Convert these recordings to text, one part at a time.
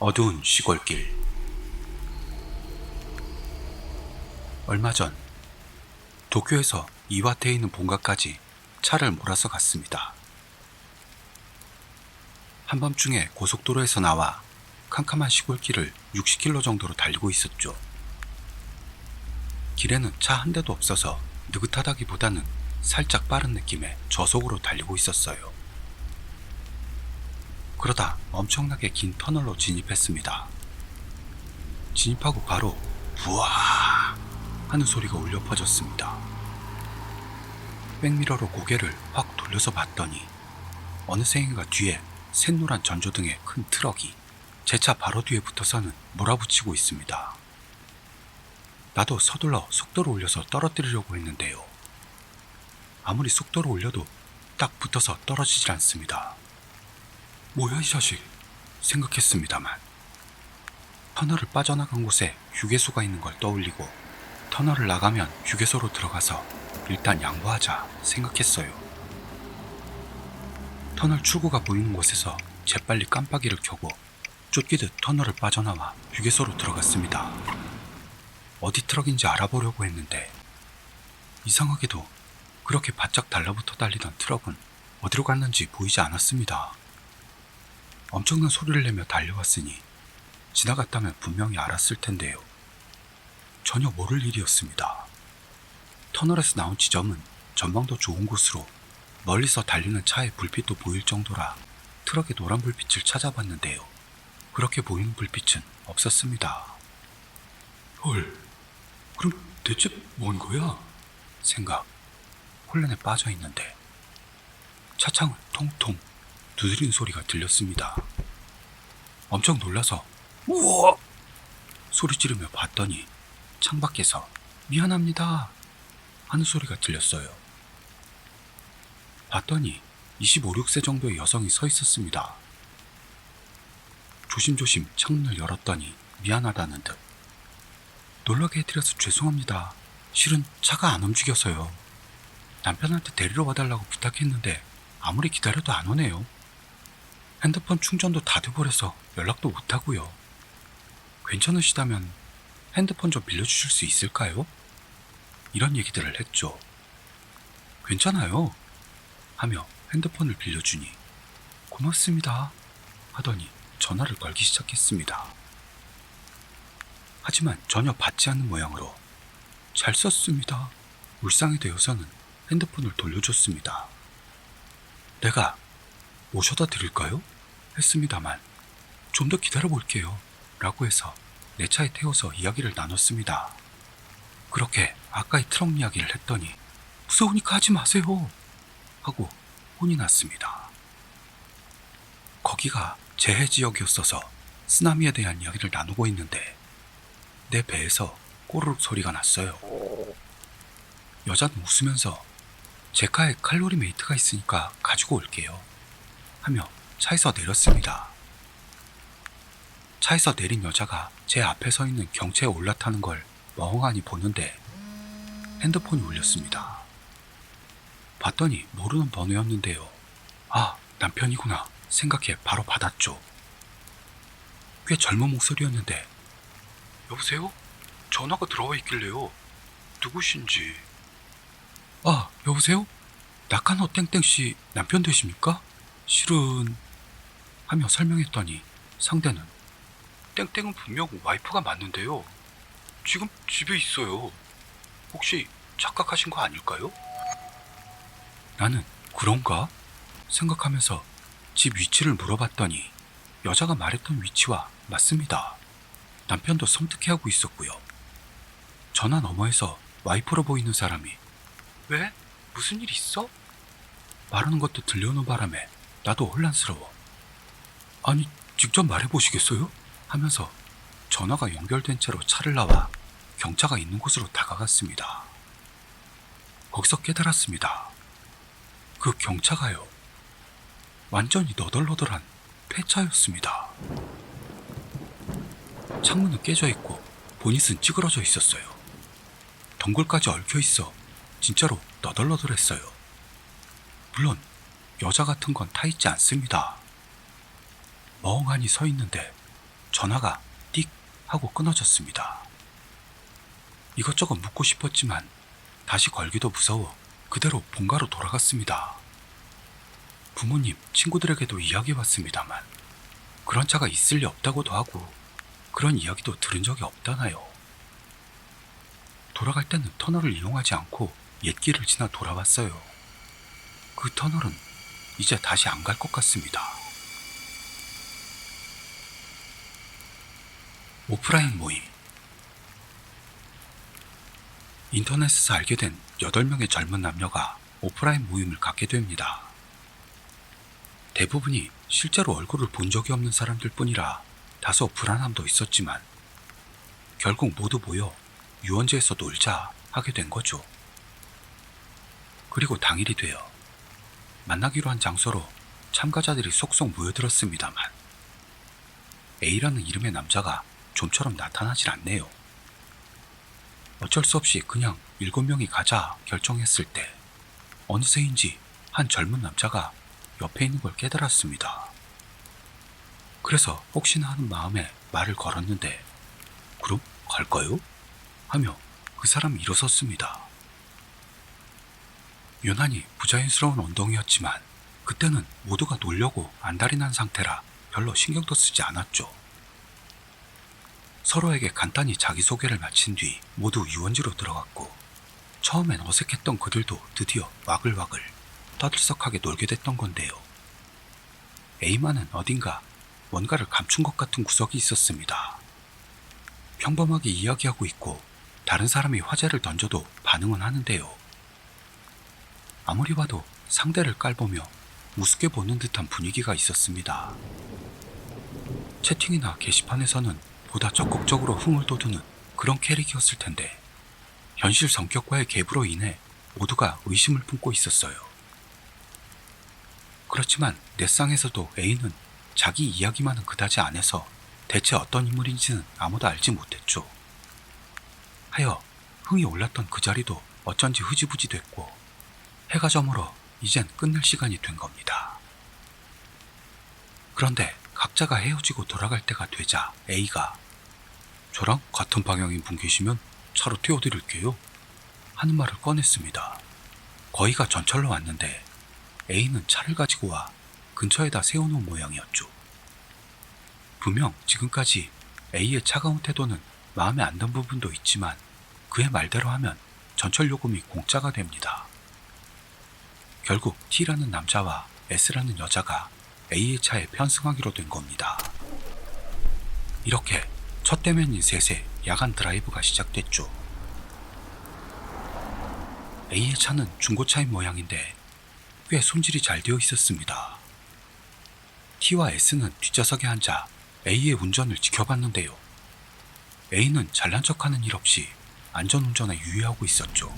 어두운 시골길. 얼마 전 도쿄에서 이와테에 있는 본가까지 차를 몰아서 갔습니다. 한밤중에 고속도로에서 나와 캄캄한 시골길을 60km 정도로 달리고 있었죠. 길에는 차 한 대도 없어서 느긋하다기보다는 살짝 빠른 느낌의 저속으로 달리고 있었어요. 그러다 엄청나게 긴 터널로 진입했습니다. 진입하고 바로 부아 하는 소리가 울려 퍼졌습니다. 백미러로 고개를 확 돌려서 봤더니 어느새인가 뒤에 샛노란 전조등의 큰 트럭이 제 차 바로 뒤에 붙어서는 몰아붙이고 있습니다. 나도 서둘러 속도를 올려서 떨어뜨리려고 했는데요. 아무리 속도를 올려도 딱 붙어서 떨어지질 않습니다. 뭐야 이 자식 생각했습니다만 터널을 빠져나간 곳에 휴게소가 있는 걸 떠올리고 터널을 나가면 휴게소로 들어가서 일단 양보하자 생각했어요. 터널 출구가 보이는 곳에서 재빨리 깜빡이를 켜고 쫓기듯 터널을 빠져나와 휴게소로 들어갔습니다. 어디 트럭인지 알아보려고 했는데 이상하게도 그렇게 바짝 달라붙어 달리던 트럭은 어디로 갔는지 보이지 않았습니다. 엄청난 소리를 내며 달려왔으니 지나갔다면 분명히 알았을 텐데요. 전혀 모를 일이었습니다. 터널에서 나온 지점은 전망도 좋은 곳으로 멀리서 달리는 차의 불빛도 보일 정도라 트럭의 노란 불빛을 찾아봤는데요. 그렇게 보이는 불빛은 없었습니다. 헐, 그럼 대체 뭔 거야? 생각, 혼란에 빠져 있는데 차창을 통통 두드리는 소리가 들렸습니다. 엄청 놀라서 우와! 소리 지르며 봤더니 창밖에서 미안합니다 하는 소리가 들렸어요. 봤더니 25, 6세 정도의 여성이 서 있었습니다. 조심조심 창문을 열었더니 미안하다는 듯 놀라게 해드려서 죄송합니다. 실은 차가 안 움직여서요. 남편한테 데리러 와달라고 부탁했는데 아무리 기다려도 안 오네요. 핸드폰 충전도 다 돼버려서 연락도 못하고요. 괜찮으시다면 핸드폰 좀 빌려주실 수 있을까요? 이런 얘기들을 했죠. 괜찮아요 하며 핸드폰을 빌려주니 고맙습니다 하더니 전화를 걸기 시작했습니다. 하지만 전혀 받지 않는 모양으로 잘 썼습니다 울상이 되어서는 핸드폰을 돌려줬습니다. 내가 모셔다 드릴까요? 했습니다만 좀 더 기다려볼게요 라고 해서 내 차에 태워서 이야기를 나눴습니다. 그렇게 아까의 트럭 이야기를 했더니 무서우니까 하지 마세요 하고 혼이 났습니다. 거기가 재해 지역이었어서 쓰나미에 대한 이야기를 나누고 있는데 내 배에서 꼬르륵 소리가 났어요. 여자는 웃으면서 제 카에 칼로리 메이트가 있으니까 가지고 올게요 하며 차에서 내렸습니다. 차에서 내린 여자가 제 앞에 서 있는 경차에 올라타는 걸 멍하니 보는데 핸드폰이 울렸습니다. 봤더니 모르는 번호였는데요. 아, 남편이구나 생각해 바로 받았죠. 꽤 젊은 목소리였는데 여보세요? 전화가 들어와 있길래요. 누구신지. 아, 여보세요? 나카노 땡땡씨 남편 되십니까? 실은 하며 설명했더니 상대는 땡땡은 분명 와이프가 맞는데요. 지금 집에 있어요. 혹시 착각하신 거 아닐까요? 나는 그런가? 생각하면서 집 위치를 물어봤더니 여자가 말했던 위치와 맞습니다. 남편도 섬뜩해하고 있었고요. 전화 너머에서 와이프로 보이는 사람이 왜? 무슨 일 있어? 말하는 것도 들려오는 바람에 나도 혼란스러워. 아니, 직접 말해보시겠어요? 하면서 전화가 연결된 채로 차를 나와 경차가 있는 곳으로 다가갔습니다. 거기서 깨달았습니다. 그 경차가요, 완전히 너덜너덜한 폐차였습니다. 창문은 깨져 있고 보닛은 찌그러져 있었어요. 덩굴까지 얽혀 있어 진짜로 너덜너덜했어요. 물론 여자 같은 건 타 있지 않습니다. 멍하니 서 있는데 전화가 띡 하고 끊어졌습니다. 이것저것 묻고 싶었지만 다시 걸기도 무서워 그대로 본가로 돌아갔습니다. 부모님, 친구들에게도 이야기해봤습니다만 그런 차가 있을 리 없다고도 하고 그런 이야기도 들은 적이 없다나요. 돌아갈 때는 터널을 이용하지 않고 옛길을 지나 돌아왔어요. 그 터널은 이제 다시 안 갈 것 같습니다. 오프라인 모임. 인터넷에서 알게 된 8명의 젊은 남녀가 오프라인 모임을 갖게 됩니다. 대부분이 실제로 얼굴을 본 적이 없는 사람들 뿐이라 다소 불안함도 있었지만 결국 모두 모여 유원지에서 놀자 하게 된 거죠. 그리고 당일이 되어 만나기로 한 장소로 참가자들이 속속 모여들었습니다만 A라는 이름의 남자가 좀처럼 나타나질 않네요. 어쩔 수 없이 그냥 7명이 가자 결정했을 때 어느새인지 한 젊은 남자가 옆에 있는 걸 깨달았습니다. 그래서 혹시나 하는 마음에 말을 걸었는데 그럼 갈까요? 하며 그 사람이 일어섰습니다. 유난히 부자연스러운 언덩이였지만 그때는 모두가 놀려고 안달이 난 상태라 별로 신경도 쓰지 않았죠. 서로에게 간단히 자기소개를 마친 뒤 모두 유원지로 들어갔고 처음엔 어색했던 그들도 드디어 와글와글 떠들썩하게 놀게 됐던 건데요. A만은 어딘가 뭔가를 감춘 것 같은 구석이 있었습니다. 평범하게 이야기하고 있고 다른 사람이 화제를 던져도 반응은 하는데요. 아무리 봐도 상대를 깔보며 우습게 보는 듯한 분위기가 있었습니다. 채팅이나 게시판에서는 보다 적극적으로 흥을 돋우는 그런 캐릭이었을 텐데 현실 성격과의 갭으로 인해 모두가 의심을 품고 있었어요. 그렇지만 넷상에서도 A는 자기 이야기만은 그다지 안 해서 대체 어떤 인물인지는 아무도 알지 못했죠. 하여 흥이 올랐던 그 자리도 어쩐지 흐지부지 됐고 해가 저물어 이젠 끝낼 시간이 된 겁니다. 그런데 각자가 헤어지고 돌아갈 때가 되자 A가 저랑 같은 방향인 분 계시면 차로 태워드릴게요 하는 말을 꺼냈습니다. 거의가 전철로 왔는데 A는 차를 가지고 와 근처에다 세워놓은 모양이었죠. 분명 지금까지 A의 차가운 태도는 마음에 안 든 부분도 있지만 그의 말대로 하면 전철 요금이 공짜가 됩니다. 결국 T라는 남자와 S라는 여자가 A의 차에 편승하기로 된 겁니다. 이렇게 첫 대면인 셋의 야간 드라이브가 시작됐죠. A의 차는 중고차인 모양인데 꽤 손질이 잘 되어 있었습니다. T와 S는 뒷좌석에 앉아 A의 운전을 지켜봤는데요. A는 잘난 척하는 일 없이 안전운전에 유의하고 있었죠.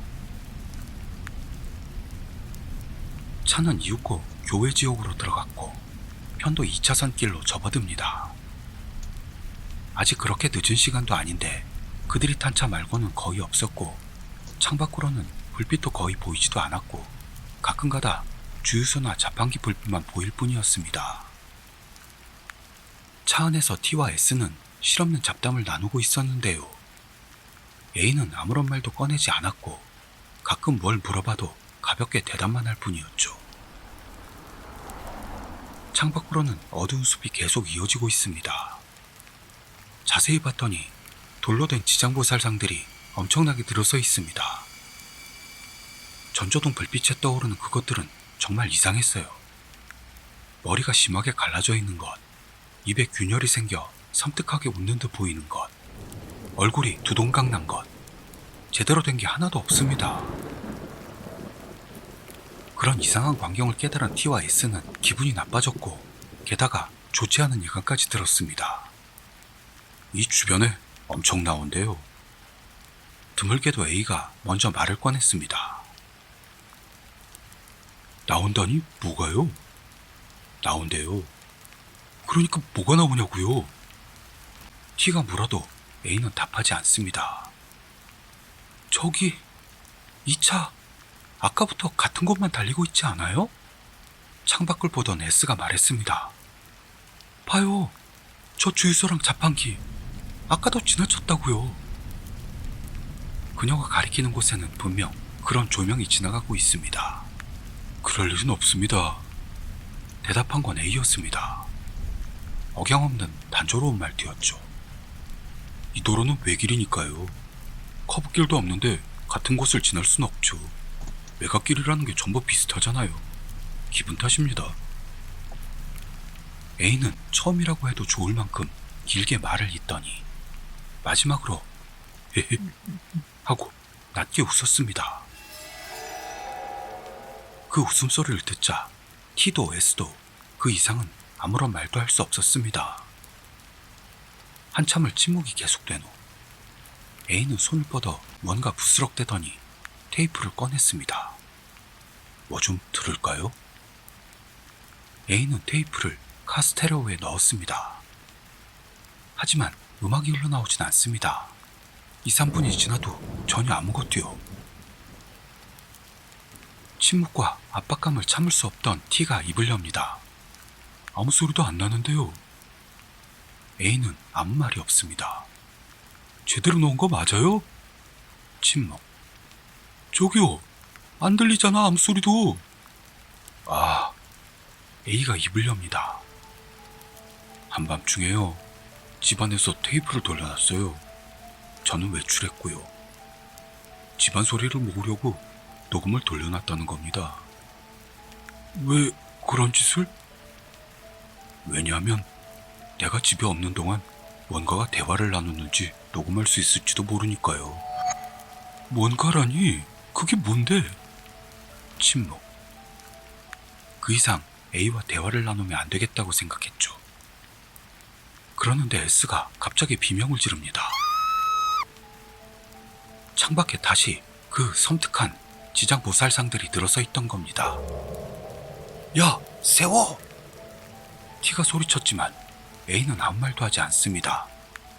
차는 이윽고 교외 지역으로 들어갔고 편도 2차선 길로 접어듭니다. 아직 그렇게 늦은 시간도 아닌데 그들이 탄 차 말고는 거의 없었고 창밖으로는 불빛도 거의 보이지도 않았고 가끔가다 주유소나 자판기 불빛만 보일 뿐이었습니다. 차 안에서 T와 S는 실없는 잡담을 나누고 있었는데요. A는 아무런 말도 꺼내지 않았고 가끔 뭘 물어봐도 가볍게 대답만 할 뿐이었죠. 창밖으로는 어두운 숲이 계속 이어지고 있습니다. 자세히 봤더니 돌로 된 지장보살상들이 엄청나게 들어서 있습니다. 전조등 불빛에 떠오르는 그것들은 정말 이상했어요. 머리가 심하게 갈라져 있는 것, 입에 균열이 생겨 섬뜩하게 웃는 듯 보이는 것, 얼굴이 두동강 난 것, 제대로 된 게 하나도 없습니다. 그런 이상한 광경을 깨달은 T와 S는 기분이 나빠졌고 게다가 좋지 않은 예감까지 들었습니다. 이 주변에 엄청 나온대요. 드물게도 A가 먼저 말을 꺼냈습니다. 나온다니? 뭐가요? 나온대요. 그러니까 뭐가 나오냐고요? T가 물어도 A는 답하지 않습니다. 저기, 이 차 아까부터 같은 곳만 달리고 있지 않아요? 창밖을 보던 S가 말했습니다. 봐요. 저 주유소랑 자판기 아까도 지나쳤다고요. 그녀가 가리키는 곳에는 분명 그런 조명이 지나가고 있습니다. 그럴 일은 없습니다. 대답한 건 A였습니다. 억양없는 단조로운 말투였죠. 이 도로는 외길이니까요. 커브길도 없는데 같은 곳을 지날 순 없죠. 외곽길이라는 게 전부 비슷하잖아요. 기분 탓입니다. A는 처음이라고 해도 좋을 만큼 길게 말을 잇더니 마지막으로 헤헤 하고 낮게 웃었습니다. 그 웃음소리를 듣자 T도 S도 그 이상은 아무런 말도 할 수 없었습니다. 한참을 침묵이 계속된 후 A는 손을 뻗어 뭔가 부스럭대더니 테이프를 꺼냈습니다. 뭐 좀 들을까요? A는 테이프를 카스테레오에 넣었습니다. 하지만 음악이 흘러나오진 않습니다. 2, 3분이 지나도 전혀 아무것도요. 침묵과 압박감을 참을 수 없던 T가 입을 엽니다. 아무 소리도 안 나는데요. A는 아무 말이 없습니다. 제대로 넣은 거 맞아요? 침묵. 저기요, 안 들리잖아, 아무 소리도. 아, A가 입을 엽니다. 한밤중에요. 집안에서 테이프를 돌려놨어요. 저는 외출했고요. 집안 소리를 모으려고 녹음을 돌려놨다는 겁니다. 왜 그런 짓을? 왜냐하면 내가 집에 없는 동안 뭔가가 대화를 나누는지 녹음할 수 있을지도 모르니까요. 뭔가라니? 그게 뭔데? 침묵. 그 이상 A와 대화를 나누면 안 되겠다고 생각했죠. 그러는데 S가 갑자기 비명을 지릅니다. 창밖에 다시 그 섬뜩한 지장보살상들이 들어서 있던 겁니다. 야, 세워! T가 소리쳤지만 A는 아무 말도 하지 않습니다.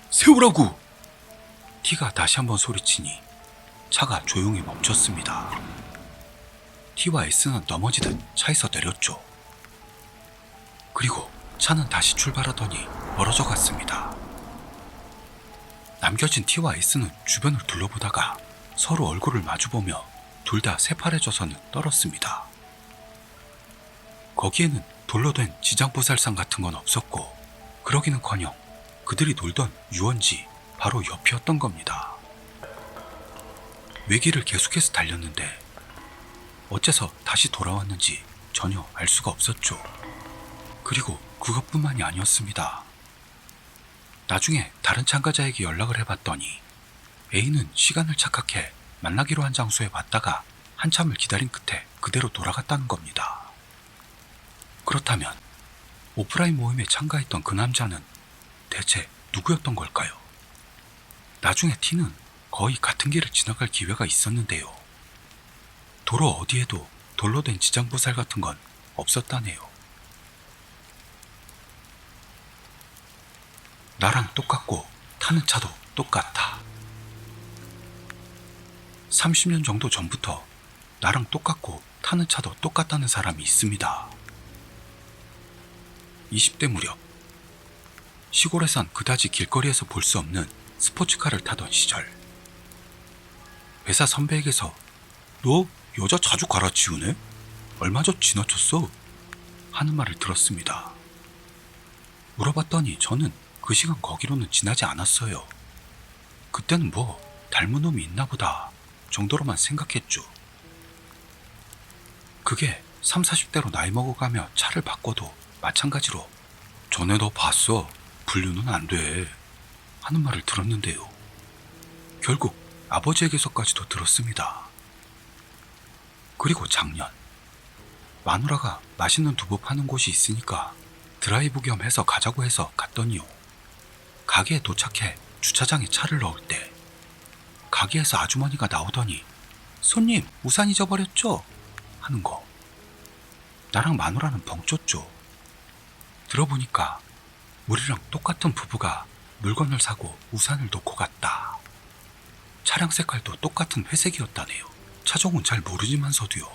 세우라고! T가 다시 한번 소리치니 차가 조용히 멈췄습니다. T와 S는 넘어지듯 차에서 내렸죠. 그리고 차는 다시 출발하더니 멀어져 갔습니다. 남겨진 T와 S는 주변을 둘러보다가 서로 얼굴을 마주보며 둘 다 새파래져서는 떨었습니다. 거기에는 돌로 된 지장보살상 같은 건 없었고 그러기는커녕 그들이 놀던 유원지 바로 옆이었던 겁니다. 외길을 계속해서 달렸는데 어째서 다시 돌아왔는지 전혀 알 수가 없었죠. 그리고 그것뿐만이 아니었습니다. 나중에 다른 참가자에게 연락을 해봤더니 A는 시간을 착각해 만나기로 한 장소에 왔다가 한참을 기다린 끝에 그대로 돌아갔다는 겁니다. 그렇다면 오프라인 모임에 참가했던 그 남자는 대체 누구였던 걸까요? 나중에 T는 거의 같은 길을 지나갈 기회가 있었는데요. 도로 어디에도 돌로 된 지장보살 같은 건 없었다네요. 나랑 똑같고 타는 차도 똑같아. 30년 정도 전부터 나랑 똑같고 타는 차도 똑같다는 사람이 있습니다. 20대 무렵 시골에선 그다지 길거리에서 볼 수 없는 스포츠카를 타던 시절 회사 선배에게서 너 여자 자주 갈아치우네? 얼마 전 지나쳤어? 하는 말을 들었습니다. 물어봤더니 저는 그 시간 거기로는 지나지 않았어요. 그때는 뭐 닮은 놈이 있나 보다 정도로만 생각했죠. 그게 3, 40대로 나이 먹어가며 차를 바꿔도 마찬가지로 전에 너 봤어? 분류는 안 돼. 하는 말을 들었는데요. 결국 아버지에게서까지도 들었습니다. 그리고 작년 마누라가 맛있는 두부 파는 곳이 있으니까 드라이브 겸 해서 가자고 해서 갔더니요. 가게에 도착해 주차장에 차를 넣을 때 가게에서 아주머니가 나오더니 손님 우산 잊어버렸죠? 하는 거. 나랑 마누라는 벙쪘죠. 들어보니까 우리랑 똑같은 부부가 물건을 사고 우산을 놓고 갔다. 차량 색깔도 똑같은 회색이었다네요. 차종은 잘 모르지만서도요.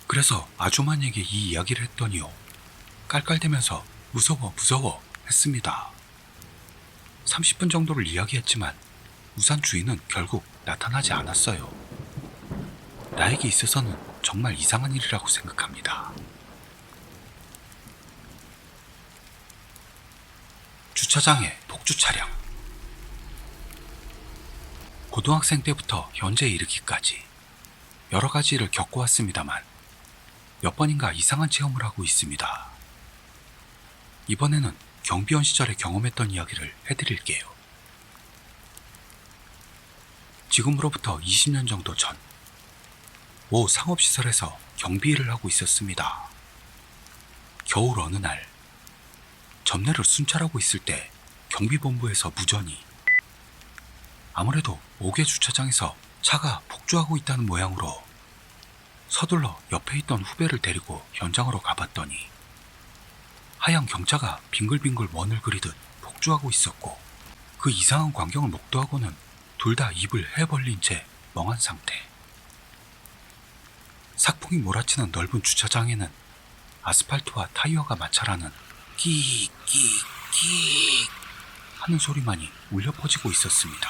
그래서 아주머니에게 이 이야기를 했더니요. 깔깔대면서 무서워 무서워 했습니다. 30분 정도를 이야기했지만 우산 주인은 결국 나타나지 않았어요. 나에게 있어서는 정말 이상한 일이라고 생각합니다. 주차장의 폭주 차량. 고등학생 때부터 현재에 이르기까지 여러 가지 일을 겪어왔습니다만 몇 번인가 이상한 체험을 하고 있습니다. 이번에는 경비원 시절에 경험했던 이야기를 해드릴게요. 지금으로부터 20년 정도 전, 모 상업시설에서 경비 일을 하고 있었습니다. 겨울 어느 날, 점례를 순찰하고 있을 때 경비본부에서 무전이 아무래도 5개 주차장에서 차가 폭주하고 있다는 모양으로 서둘러 옆에 있던 후배를 데리고 현장으로 가봤더니 하얀 경차가 빙글빙글 원을 그리듯 폭주하고 있었고 그 이상한 광경을 목도하고는 둘 다 입을 해 벌린 채 멍한 상태. 삭풍이 몰아치는 넓은 주차장에는 아스팔트와 타이어가 마찰하는 끼익 끼익 끼익 하는 소리만이 울려 퍼지고 있었습니다.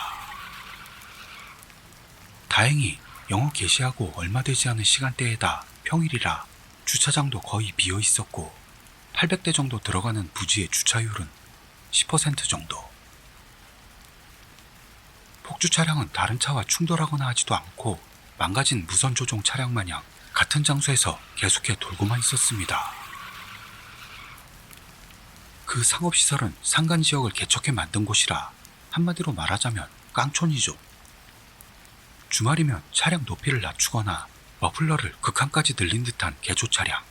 다행히 영어 개시하고 얼마 되지 않은 시간대에다 평일이라 주차장도 거의 비어 있었고 800대 정도 들어가는 부지의 주차율은 10% 정도. 폭주 차량은 다른 차와 충돌하거나 하지도 않고 망가진 무선 조종 차량 마냥 같은 장소에서 계속해 돌고만 있었습니다. 그 상업시설은 상간지역을 개척해 만든 곳이라 한마디로 말하자면 깡촌이죠. 주말이면 차량 높이를 낮추거나 머플러를 극한까지 늘린 듯한 개조 차량,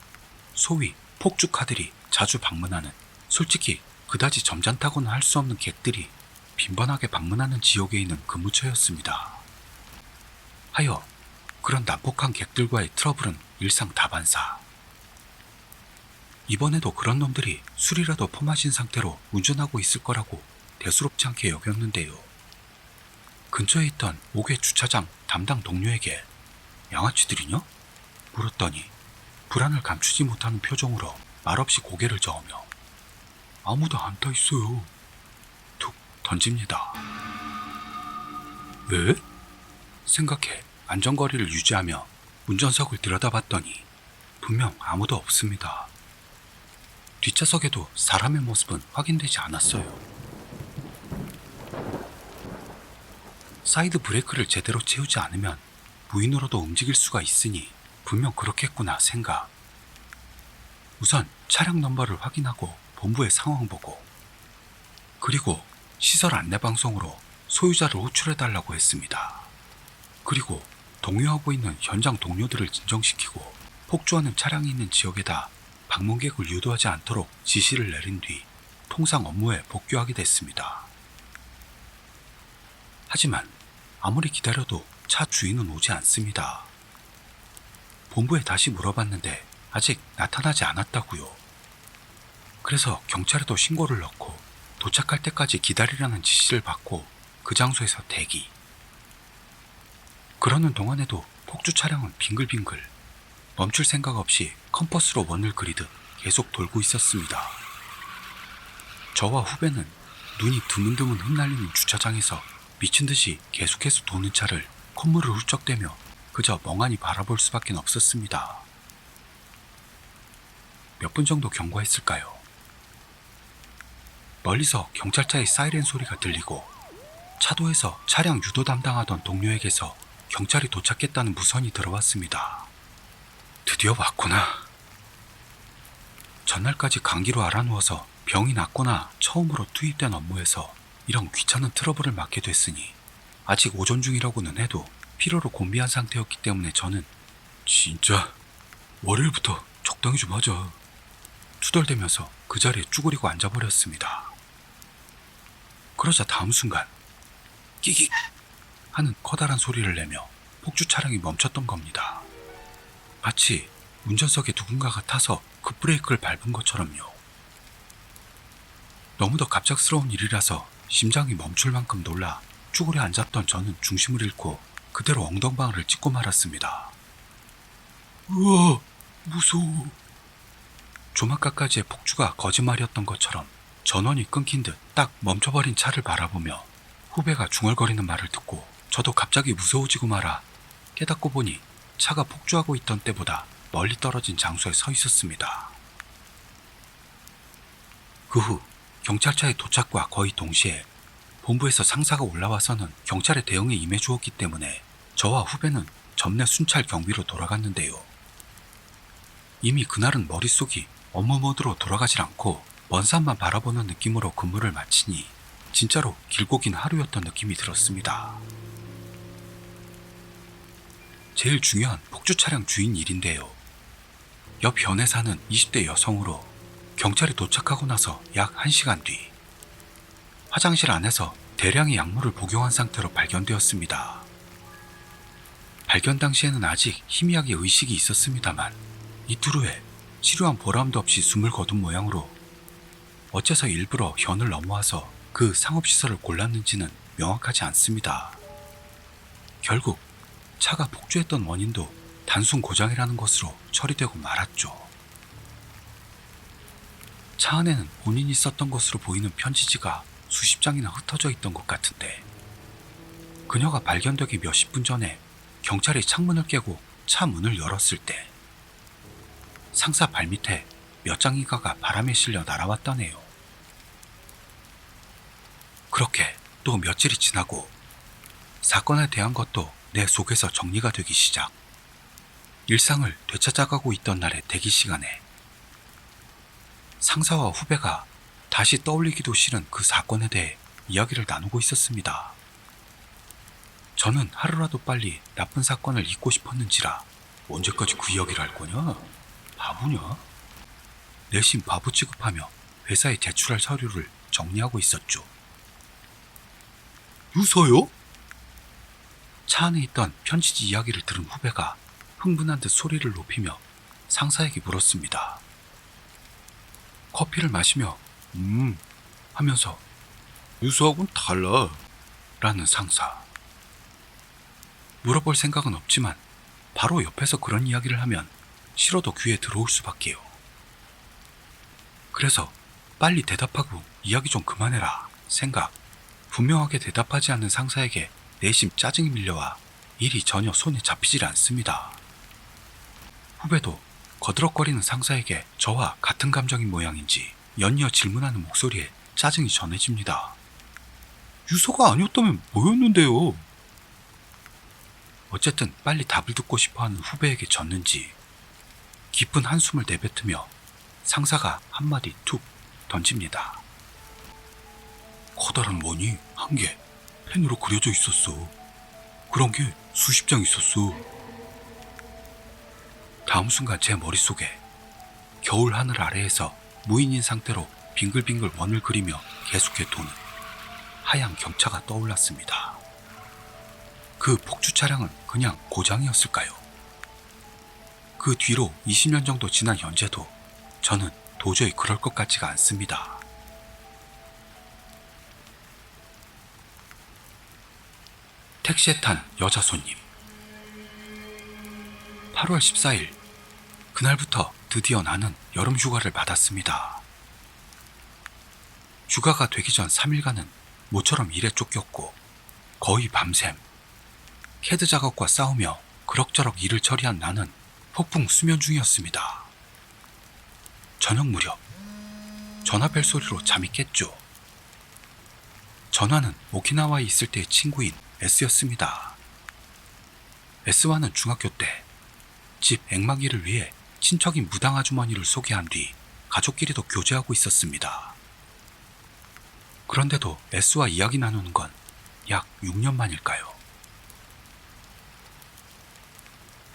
소위 폭주카들이 자주 방문하는, 솔직히 그다지 점잖다고는 할 수 없는 객들이 빈번하게 방문하는 지역에 있는 근무처였습니다. 하여 그런 난폭한 객들과의 트러블은 일상 다반사. 이번에도 그런 놈들이 술이라도 퍼마신 상태로 운전하고 있을 거라고 대수롭지 않게 여겼는데요. 근처에 있던 5개 주차장 담당 동료에게 양아치들이냐? 물었더니 불안을 감추지 못하는 표정으로 말없이 고개를 저으며 아무도 안 타 있어요. 툭 던집니다. 왜? 생각해 안전거리를 유지하며 운전석을 들여다봤더니 분명 아무도 없습니다. 뒷좌석에도 사람의 모습은 확인되지 않았어요. 사이드 브레이크를 제대로 채우지 않으면 무인으로도 움직일 수가 있으니 분명 그렇겠구나 생각. 우선 차량 넘버를 확인하고 본부의 상황 보고 그리고 시설 안내방송으로 소유자를 호출해달라고 했습니다. 그리고 동요하고 있는 현장 동료들을 진정시키고 폭주하는 차량이 있는 지역에다 방문객을 유도하지 않도록 지시를 내린 뒤 통상 업무에 복귀하게 됐습니다. 하지만 아무리 기다려도 차 주인은 오지 않습니다. 본부에 다시 물어봤는데 아직 나타나지 않았다고요. 그래서 경찰에도 신고를 넣고 도착할 때까지 기다리라는 지시를 받고 그 장소에서 대기. 그러는 동안에도 폭주 차량은 빙글빙글 멈출 생각 없이 컴퍼스로 원을 그리듯 계속 돌고 있었습니다. 저와 후배는 눈이 드문드문 흩날리는 주차장에서 미친듯이 계속해서 도는 차를 콧물을 훌쩍대며 그저 멍하니 바라볼 수밖에 없었습니다. 몇 분 정도 경과했을까요? 멀리서 경찰차의 사이렌 소리가 들리고 차도에서 차량 유도 담당하던 동료에게서 경찰이 도착했다는 무선이 들어왔습니다. 드디어 왔구나. 전날까지 감기로 알아누워서 병이 났거나 처음으로 투입된 업무에서 이런 귀찮은 트러블을 맡게 됐으니 아직 오전 중이라고는 해도 피로로 곤비한 상태였기 때문에 저는 진짜 월요일부터 적당히 좀 하자 투덜대면서 그 자리에 쭈그리고 앉아버렸습니다. 그러자 다음 순간 끼익 하는 커다란 소리를 내며 폭주 차량이 멈췄던 겁니다. 마치 운전석에 누군가가 타서 급브레이크를 밟은 것처럼요. 너무도 갑작스러운 일이라서 심장이 멈출 만큼 놀라 쭈그려 앉았던 저는 중심을 잃고 그대로 엉덩방아를 찢고 말았습니다. 우와, 무서워. 조막가까지의 폭주가 거짓말이었던 것처럼 전원이 끊긴 듯 딱 멈춰버린 차를 바라보며 후배가 중얼거리는 말을 듣고 저도 갑자기 무서워지고 말아 깨닫고 보니 차가 폭주하고 있던 때보다 멀리 떨어진 장소에 서 있었습니다. 그 후 경찰차의 도착과 거의 동시에 본부에서 상사가 올라와서는 경찰의 대응에 임해주었기 때문에 저와 후배는 점내 순찰 경비로 돌아갔는데요. 이미 그날은 머릿속이 업무 모드로 돌아가질 않고 먼 산만 바라보는 느낌으로 근무를 마치니 진짜로 길고 긴 하루였던 느낌이 들었습니다. 제일 중요한 폭주 차량 주인 일인데요. 옆 현에 사는 20대 여성으로 경찰이 도착하고 나서 약 1시간 뒤 화장실 안에서 대량의 약물을 복용한 상태로 발견되었습니다. 발견 당시에는 아직 희미하게 의식이 있었습니다만 이틀 후에 치료한 보람도 없이 숨을 거둔 모양으로 어째서 일부러 현을 넘어와서 그 상업시설을 골랐는지는 명확하지 않습니다. 결국 차가 폭주했던 원인도 단순 고장이라는 것으로 처리되고 말았죠. 차 안에는 본인이 썼던 것으로 보이는 편지지가 수십 장이나 흩어져 있던 것 같은데 그녀가 발견되기 몇십 분 전에 경찰이 창문을 깨고 차 문을 열었을 때 상사 발밑에 몇 장인가가 바람에 실려 날아왔다네요. 그렇게 또 며칠이 지나고 사건에 대한 것도 내 속에서 정리가 되기 시작. 일상을 되찾아가고 있던 날의 대기 시간에 상사와 후배가 다시 떠올리기도 싫은 그 사건에 대해 이야기를 나누고 있었습니다. 저는 하루라도 빨리 나쁜 사건을 잊고 싶었는지라 언제까지 그 이야기를 할 거냐? 바보냐? 내심 바보 취급하며 회사에 제출할 서류를 정리하고 있었죠. 유서요? 차 안에 있던 편지지 이야기를 들은 후배가 흥분한 듯 소리를 높이며 상사에게 물었습니다. 커피를 마시며 하면서 유서하고는 달라 라는 상사. 물어볼 생각은 없지만 바로 옆에서 그런 이야기를 하면 싫어도 귀에 들어올 수밖에요. 그래서 빨리 대답하고 이야기 좀 그만해라 생각. 분명하게 대답하지 않는 상사에게 내심 짜증이 밀려와 일이 전혀 손에 잡히질 않습니다. 후배도 거드럭거리는 상사에게 저와 같은 감정인 모양인지 연이어 질문하는 목소리에 짜증이 전해집니다. 유서가 아니었다면 뭐였는데요? 어쨌든 빨리 답을 듣고 싶어하는 후배에게 졌는지 깊은 한숨을 내뱉으며 상사가 한마디 툭 던집니다. 커다란 원이 한 개 펜으로 그려져 있었어. 그런 게 수십 장 있었어. 다음 순간 제 머릿속에 겨울 하늘 아래에서 무인인 상태로 빙글빙글 원을 그리며 계속해 도는 하얀 경차가 떠올랐습니다. 그 폭주 차량은 그냥 고장이었을까요? 그 뒤로 20년 정도 지난 현재도 저는 도저히 그럴 것 같지가 않습니다. 택시에 탄 여자 손님. 8월 14일 그날부터 드디어 나는 여름 휴가를 받았습니다. 휴가가 되기 전 3일간은 모처럼 일에 쫓겼고 거의 밤샘 캐드 작업과 싸우며 그럭저럭 일을 처리한 나는 폭풍 수면 중이었습니다. 저녁 무렵 전화 벨 소리로 잠이 깼죠. 전화는 오키나와에 있을 때의 친구인 S였습니다. S와는 중학교 때 집 앵마기를 위해 친척인 무당 아주머니를 소개한 뒤 가족끼리도 교제하고 있었습니다. 그런데도 S와 이야기 나누는 건 약 6년 만일까요?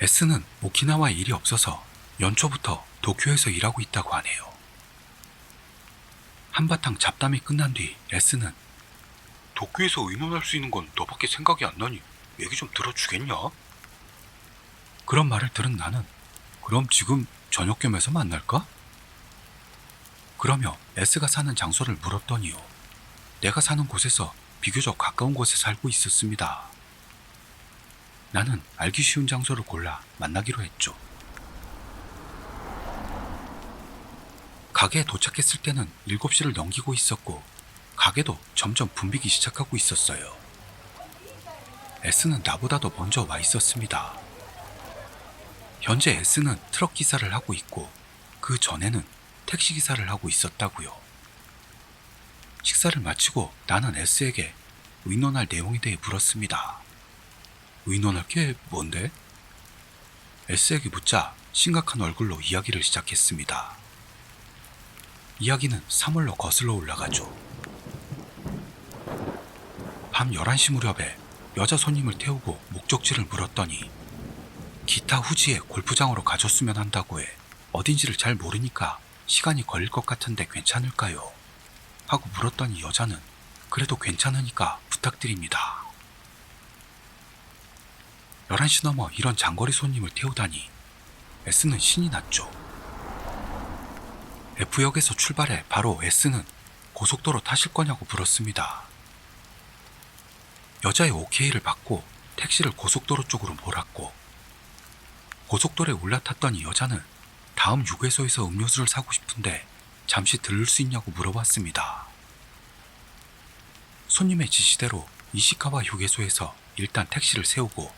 S는 오키나와에 일이 없어서 연초부터 도쿄에서 일하고 있다고 하네요. 한바탕 잡담이 끝난 뒤 S는 도쿄에서 의논할 수 있는 건 너밖에 생각이 안 나니 얘기 좀 들어주겠냐? 그런 말을 들은 나는 그럼 지금 저녁 겸해서 만날까? 그러며 S가 사는 장소를 물었더니요. 내가 사는 곳에서 비교적 가까운 곳에 살고 있었습니다. 나는 알기 쉬운 장소를 골라 만나기로 했죠. 가게에 도착했을 때는 7시를 넘기고 있었고 가게도 점점 붐비기 시작하고 있었어요. S는 나보다도 먼저 와 있었습니다. 현재 S는 트럭 기사를 하고 있고 그 전에는 택시 기사를 하고 있었다고요. 식사를 마치고 나는 S에게 의논할 내용에 대해 물었습니다. 의논할 게 뭔데? S에게 묻자 심각한 얼굴로 이야기를 시작했습니다. 이야기는 3월로 거슬러 올라가죠. 밤 11시 무렵에 여자 손님을 태우고 목적지를 물었더니 기타 후지에 골프장으로 가줬으면 한다고 해 어딘지를 잘 모르니까 시간이 걸릴 것 같은데 괜찮을까요? 하고 물었더니 여자는 그래도 괜찮으니까 부탁드립니다. 11시 넘어 이런 장거리 손님을 태우다니 S는 신이 났죠. F역에서 출발해 바로 S는 고속도로 타실 거냐고 물었습니다. 여자의 오케이를 받고 택시를 고속도로 쪽으로 몰았고 고속도로에 올라탔더니 여자는 다음 휴게소에서 음료수를 사고 싶은데 잠시 들를 수 있냐고 물어봤습니다. 손님의 지시대로 이시카와 휴게소에서 일단 택시를 세우고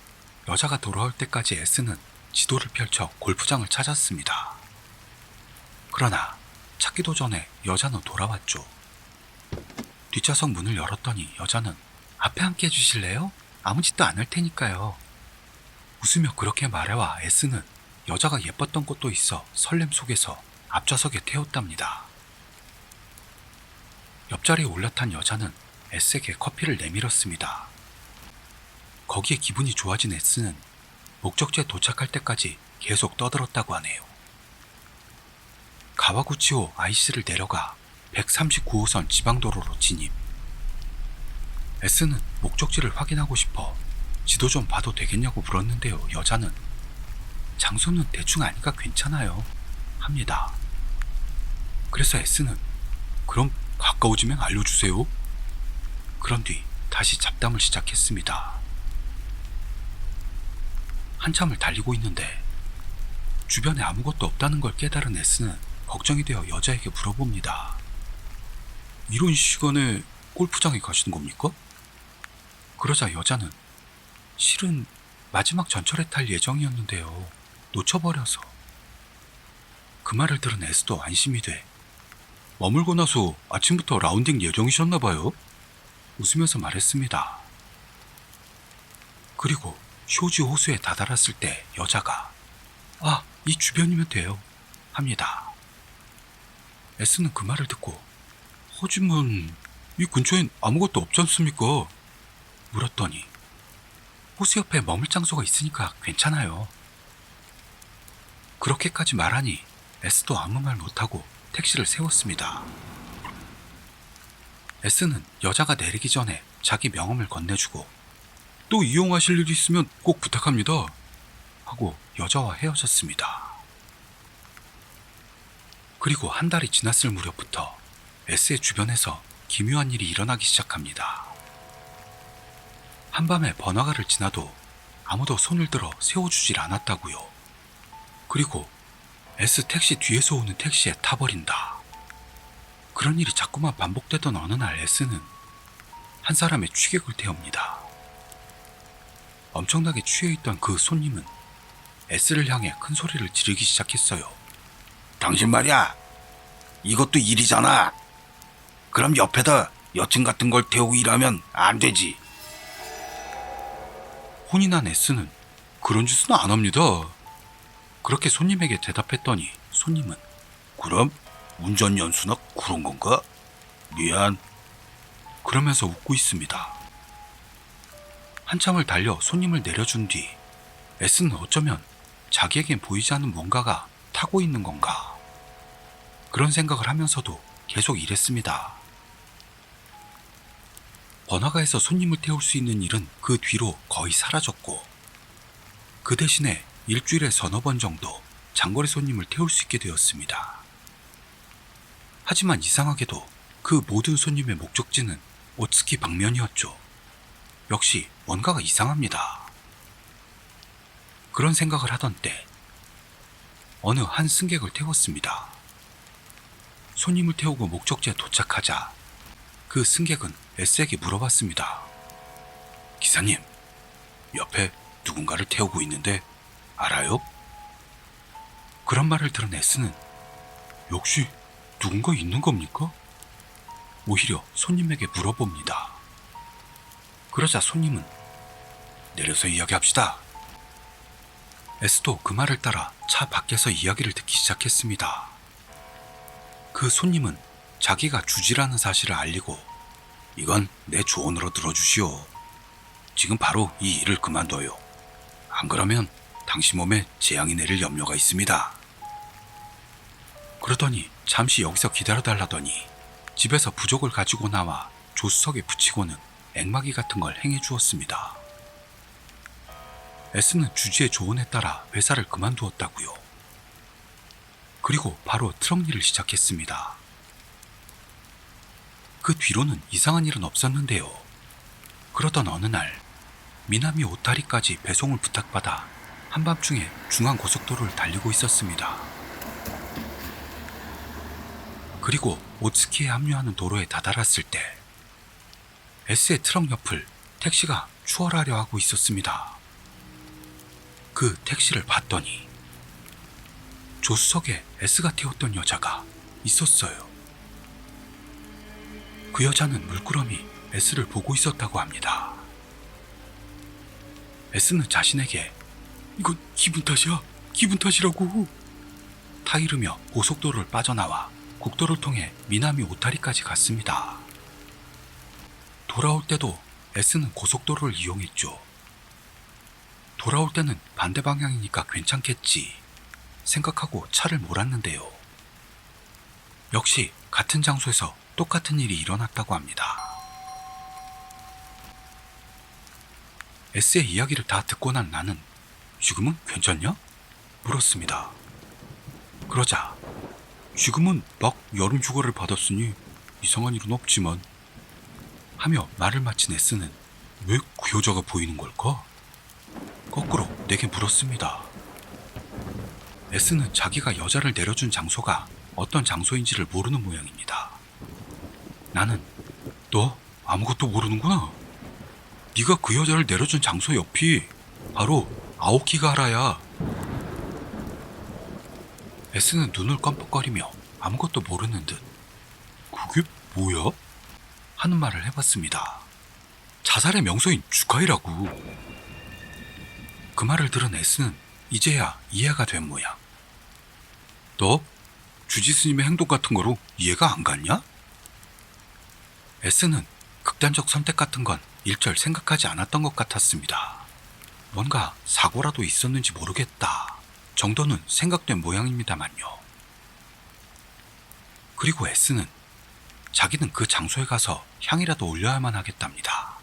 여자가 돌아올 때까지 S는 지도를 펼쳐 골프장을 찾았습니다. 그러나 찾기도 전에 여자는 돌아왔죠. 뒷좌석 문을 열었더니 여자는 앞에 함께 해주실래요? 아무 짓도 안 할 테니까요. 웃으며 그렇게 말해와 S는 여자가 예뻤던 것도 있어 설렘 속에서 앞좌석에 태웠답니다. 옆자리에 올라탄 여자는 S에게 커피를 내밀었습니다. 거기에 기분이 좋아진 S는 목적지에 도착할 때까지 계속 떠들었다고 하네요. 가와구치호 IC를 내려가 139호선 지방도로로 진입. S는 목적지를 확인하고 싶어 지도 좀 봐도 되겠냐고 물었는데요. 여자는 장소는 대충 아니까 괜찮아요 합니다. 그래서 S는 그럼 가까워지면 알려주세요. 그런 뒤 다시 잡담을 시작했습니다. 한참을 달리고 있는데 주변에 아무것도 없다는 걸 깨달은 S는 걱정이 되어 여자에게 물어봅니다. 이런 시간에 골프장에 가시는 겁니까? 그러자 여자는 실은 마지막 전철에 탈 예정이었는데요. 놓쳐버려서. 그 말을 들은 S도 안심이 돼 머물고 나서 아침부터 라운딩 예정이셨나봐요. 웃으면서 말했습니다. 그리고 쇼지 호수에 다다랐을 때 여자가 이 주변이면 돼요 합니다. S는 그 말을 듣고 하지만 이 근처엔 아무것도 없지 않습니까? 물었더니 호수 옆에 머물 장소가 있으니까 괜찮아요. 그렇게까지 말하니 S도 아무 말 못하고 택시를 세웠습니다. S는 여자가 내리기 전에 자기 명함을 건네주고 또 이용하실 일이 있으면 꼭 부탁합니다 하고 여자와 헤어졌습니다. 그리고 한 달이 지났을 무렵부터 S의 주변에서 기묘한 일이 일어나기 시작합니다. 한밤에 번화가를 지나도 아무도 손을 들어 세워주질 않았다고요. 그리고 S 택시 뒤에서 오는 택시에 타버린다. 그런 일이 자꾸만 반복되던 어느 날 S는 한 사람의 취객을 태웁니다. 엄청나게 취해있던 그 손님은 S를 향해 큰 소리를 지르기 시작했어요. 당신 말이야, 이것도 일이잖아. 그럼 옆에다 여친 같은 걸 태우고 일하면 안 되지. 혼이 난 S는 그런 짓은 안 합니다. 그렇게 손님에게 대답했더니 손님은 그럼 운전 연수나 그런 건가? 미안. 그러면서 웃고 있습니다. 한참을 달려 손님을 내려준 뒤 S는 어쩌면 자기에겐 보이지 않는 뭔가가 타고 있는 건가? 그런 생각을 하면서도 계속 일했습니다. 번화가에서 손님을 태울 수 있는 일은 그 뒤로 거의 사라졌고 그 대신에 일주일에 서너 번 정도 장거리 손님을 태울 수 있게 되었습니다. 하지만 이상하게도 그 모든 손님의 목적지는 오츠키 방면이었죠. 역시 뭔가가 이상합니다. 그런 생각을 하던 때 어느 한 승객을 태웠습니다. 손님을 태우고 목적지에 도착하자 그 승객은 S에게 물어봤습니다. 기사님, 옆에 누군가를 태우고 있는데 알아요? 그런 말을 들은 S는 역시 누군가 있는 겁니까? 오히려 손님에게 물어봅니다. 그러자 손님은 내려서 이야기합시다. S도 그 말을 따라 차 밖에서 이야기를 듣기 시작했습니다. 그 손님은 자기가 주지라는 사실을 알리고 이건 내 조언으로 들어주시오. 지금 바로 이 일을 그만둬요. 안 그러면 당신 몸에 재앙이 내릴 염려가 있습니다. 그러더니 잠시 여기서 기다려달라더니 집에서 부족을 가지고 나와 조수석에 붙이고는 앵마기 같은 걸 행해 주었습니다. S는 주지의 조언에 따라 회사를 그만두었다고요. 그리고 바로 트럭 일을 시작했습니다. 그 뒤로는 이상한 일은 없었는데요. 그러던 어느 날 미나미 오타리까지 배송을 부탁받아 한밤중에 중앙고속도로를 달리고 있었습니다. 그리고 오츠키에 합류하는 도로에 다다랐을 때 S의 트럭 옆을 택시가 추월하려 하고 있었습니다. 그 택시를 봤더니 조수석에 S가 태웠던 여자가 있었어요. 그 여자는 물끄러미 S를 보고 있었다고 합니다. S는 자신에게 이건 기분 탓이야, 기분 탓이라고 타이르며 고속도로를 빠져나와 국도를 통해 미나미 오타리까지 갔습니다. 돌아올 때도 S는 고속도로를 이용했죠. 돌아올 때는 반대 방향이니까 괜찮겠지 생각하고 차를 몰았는데요. 역시 같은 장소에서 똑같은 일이 일어났다고 합니다. S의 이야기를 다 듣고 난 나는 지금은 괜찮냐? 물었습니다. 그러자 지금은 막 여름 휴가를 받았으니 이상한 일은 없지만 하며 말을 마친 S는 왜 그 여자가 보이는 걸까? 거꾸로 내게 물었습니다. S는 자기가 여자를 내려준 장소가 어떤 장소인지를 모르는 모양입니다. 나는 너 아무것도 모르는구나. 네가 그 여자를 내려준 장소 옆이 바로 아오키가하라야. S는 눈을 껌뻑거리며 아무것도 모르는 듯 그게 뭐야? 하는 말을 해봤습니다. 자살의 명소인 주카이라고. 그 말을 들은 S는 이제야 이해가 된 모양. 너 주지 스님의 행동 같은 거로 이해가 안 갔냐? S는 극단적 선택 같은 건 일절 생각하지 않았던 것 같았습니다. 뭔가 사고라도 있었는지 모르겠다 정도는 생각된 모양입니다만요. 그리고 S는 자기는 그 장소에 가서 향이라도 올려야만 하겠답니다.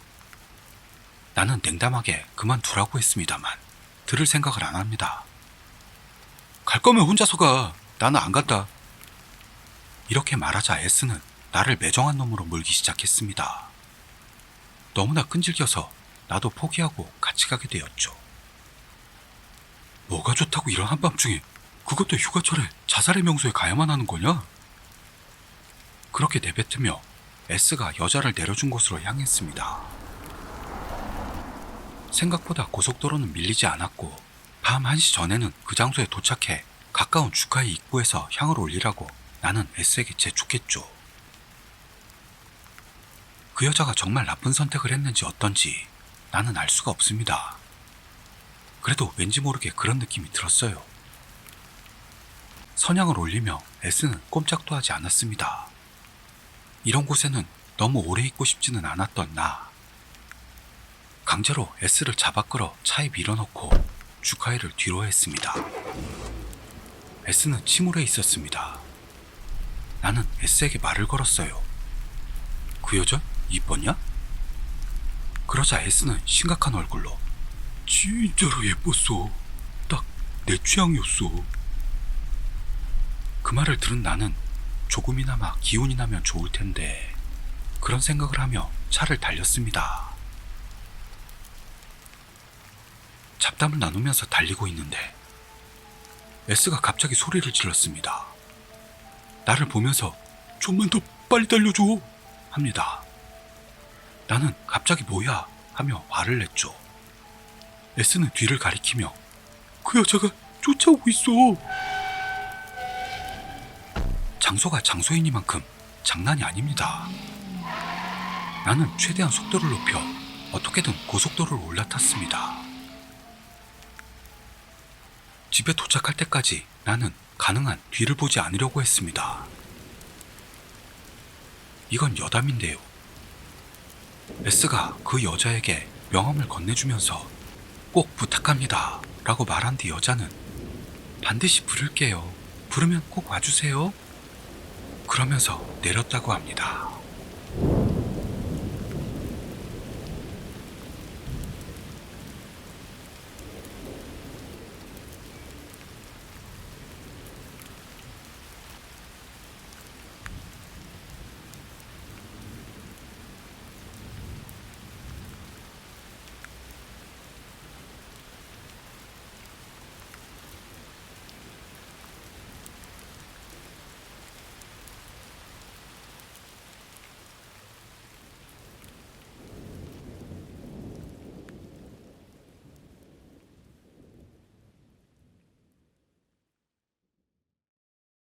나는 냉담하게 그만두라고 했습니다만 들을 생각을 안 합니다. 갈 거면 혼자서 가. 나는 안 간다. 이렇게 말하자 S는 나를 매정한 놈으로 몰기 시작했습니다. 너무나 끈질겨서 나도 포기하고 같이 가게 되었죠. 뭐가 좋다고 이런 한밤중에 그것도 휴가철에 자살의 명소에 가야만 하는 거냐? 그렇게 내뱉으며 S가 여자를 내려준 곳으로 향했습니다. 생각보다 고속도로는 밀리지 않았고 밤 1시 전에는 그 장소에 도착해 가까운 주카이 입구에서 향을 올리라고 나는 S에게 재촉했죠. 그 여자가 정말 나쁜 선택을 했는지 어떤지 나는 알 수가 없습니다. 그래도 왠지 모르게 그런 느낌이 들었어요. 선향을 올리며 S는 꼼짝도 하지 않았습니다. 이런 곳에는 너무 오래 있고 싶지는 않았던 나. 강제로 S를 잡아 끌어 차에 밀어넣고 주카이를 뒤로 했습니다. S는 침울해 있었습니다. 나는 S에게 말을 걸었어요. 그 여자 이뻤냐? 그러자 S는 심각한 얼굴로 진짜로 예뻤어. 딱 내 취향이었어. 그 말을 들은 나는 조금이나마 기운이 나면 좋을 텐데 그런 생각을 하며 차를 달렸습니다. 잡담을 나누면서 달리고 있는데 S가 갑자기 소리를 질렀습니다. 나를 보면서 좀만 더 빨리 달려줘 합니다. 나는 갑자기 뭐야 하며 화를 냈죠. S는 뒤를 가리키며 그 여자가 쫓아오고 있어. 장소가 장소이니만큼 장난이 아닙니다. 나는 최대한 속도를 높여 어떻게든 고속도로를 올라탔습니다. 집에 도착할 때까지 나는 가능한 뒤를 보지 않으려고 했습니다. 이건 여담인데요. S가 그 여자에게 명함을 건네주면서 꼭 부탁합니다 라고 말한 뒤 여자는 반드시 부를게요. 부르면 꼭 와주세요. 그러면서 내렸다고 합니다.